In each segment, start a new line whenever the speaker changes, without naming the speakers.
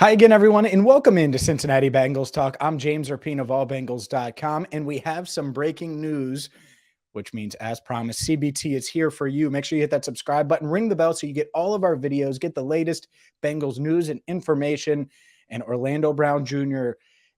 Hi again, everyone, and welcome into Cincinnati Bengals Talk. I'm James Rapien of allbengals.com, and we have some breaking news, which means, as promised, CBT is here for you. Make sure you hit that subscribe button, ring the bell so you get all of our videos, get the latest Bengals news and information. And Orlando Brown Jr.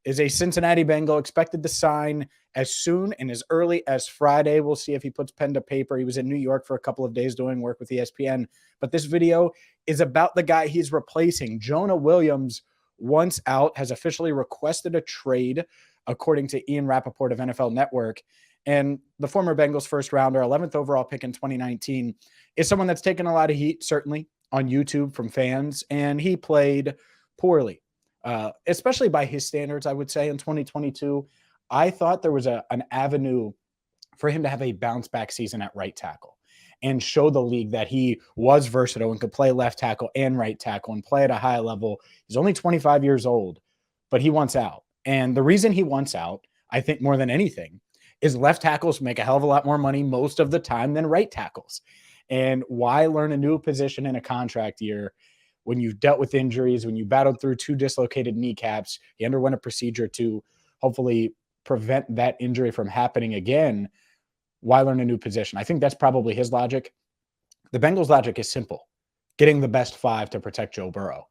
is a Cincinnati Bengal expected to sign as soon and as early as Friday. We'll see if he puts pen to paper. He was in New York for a couple of days doing work with ESPN. But this video is about the guy he's replacing. Jonah Williams, once out, has officially requested a trade, according to Ian Rappaport of NFL Network. And the former Bengals first rounder, 11th overall pick in 2019, is someone that's taken a lot of heat, certainly, on YouTube from fans. And he played poorly, especially by his standards, I would say, in 2022. I thought there was an avenue for him to have a bounce back season at right tackle and show the league that he was versatile and could play left tackle and right tackle and play at a high level. He's only 25 years old, but he wants out. And the reason he wants out, I think more than anything, is left tackles make a hell of a lot more money most of the time than right tackles. And why learn a new position in a contract year when you've dealt with injuries, when you battled through 2 dislocated kneecaps? He underwent a procedure to hopefully prevent that injury from happening again. Why learn a new position? I think that's probably his logic. The Bengals' logic is simple: getting the best 5 to protect Joe Burrow.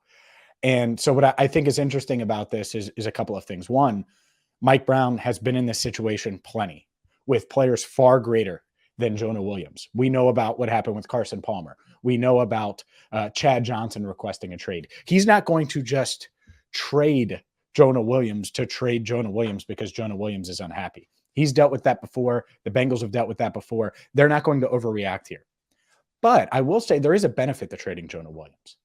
And so what I think is interesting about this is a couple of things. One, Mike Brown has been in this situation plenty with players far greater than Jonah Williams. We know about what happened with Carson Palmer. We know about Chad Johnson requesting a trade. He's not going to just trade Jonah Williams to trade Jonah Williams because Jonah Williams is unhappy. He's dealt with that before. The Bengals have dealt with that before. They're not going to overreact here. But I will say there is a benefit to trading Jonah Williams,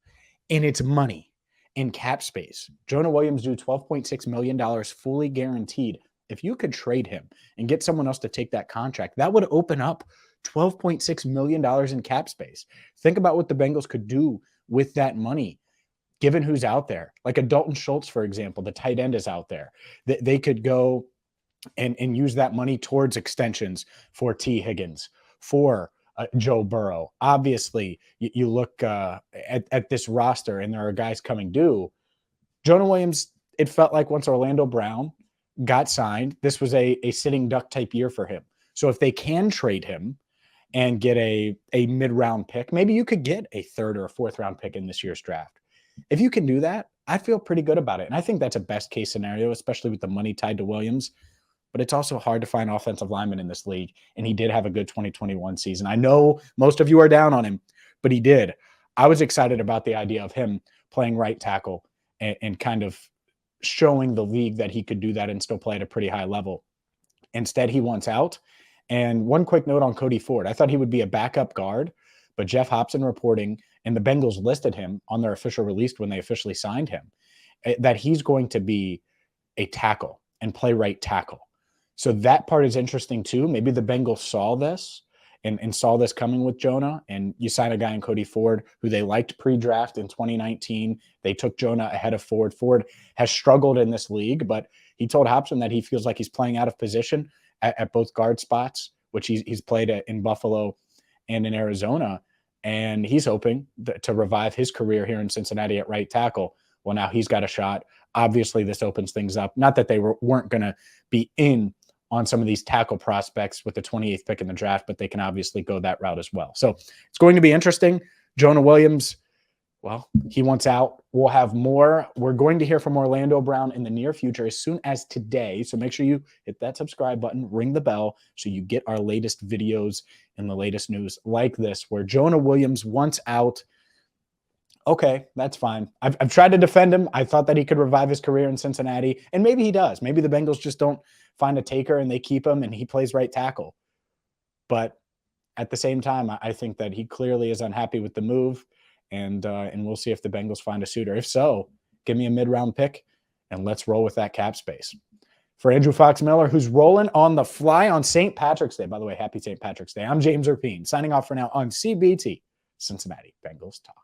and it's money in cap space. Jonah Williams due $12.6 million fully guaranteed. If you could trade him and get someone else to take that contract, that would open up $12.6 million in cap space. Think about what the Bengals could do with that money, given who's out there. Like a Dalton Schultz, for example, the tight end is out there. They could go and use that money towards extensions for T. Higgins, for Joe Burrow. Obviously, you look at this roster and there are guys coming due. Jonah Williams, it felt like once Orlando Brown got signed, this was a sitting duck type year for him. So if they can trade him and get a mid-round pick, maybe you could get a 3rd or a 4th round pick in this year's draft. If you can do that, I feel pretty good about it. And I think that's a best case scenario, especially with the money tied to Williams. But it's also hard to find offensive linemen in this league. And he did have a good 2021 season. I know most of you are down on him, but he did. I was excited about the idea of him playing right tackle and kind of showing the league that he could do that and still play at a pretty high level. Instead, he wants out. And one quick note on Cody Ford. I thought he would be a backup guard, but Jeff Hobson reporting, and the Bengals listed him on their official release when they officially signed him, that he's going to be a tackle and play right tackle. So that part is interesting too. Maybe the Bengals saw this and saw this coming with Jonah, and you sign a guy in Cody Ford who they liked pre-draft in 2019. They took Jonah ahead of Ford. Ford has struggled in this league, but he told Hobson that he feels like he's playing out of position at both guard spots, which he's played in Buffalo and in Arizona. And he's hoping to revive his career here in Cincinnati at right tackle. Well, now he's got a shot. Obviously, this opens things up. Not that they weren't going to be in on some of these tackle prospects with the 28th pick in the draft, but they can obviously go that route as well. So it's going to be interesting. Jonah Williams, well, he wants out. We'll have more. We're going to hear from Orlando Brown in the near future as soon as today. So make sure you hit that subscribe button, ring the bell, so you get our latest videos and the latest news like this, where Jonah Williams wants out. Okay, that's fine. I've tried to defend him. I thought that he could revive his career in Cincinnati, and maybe he does. Maybe the Bengals just don't find a taker and they keep him and he plays right tackle. But at the same time, I think that he clearly is unhappy with the move, and we'll see if the Bengals find a suitor. If so, give me a mid-round pick and let's roll with that cap space. For Andrew Fox Miller, who's rolling on the fly on St. Patrick's Day. By the way, happy St. Patrick's Day. I'm James Rapien, signing off for now on CBT, Cincinnati Bengals Talk.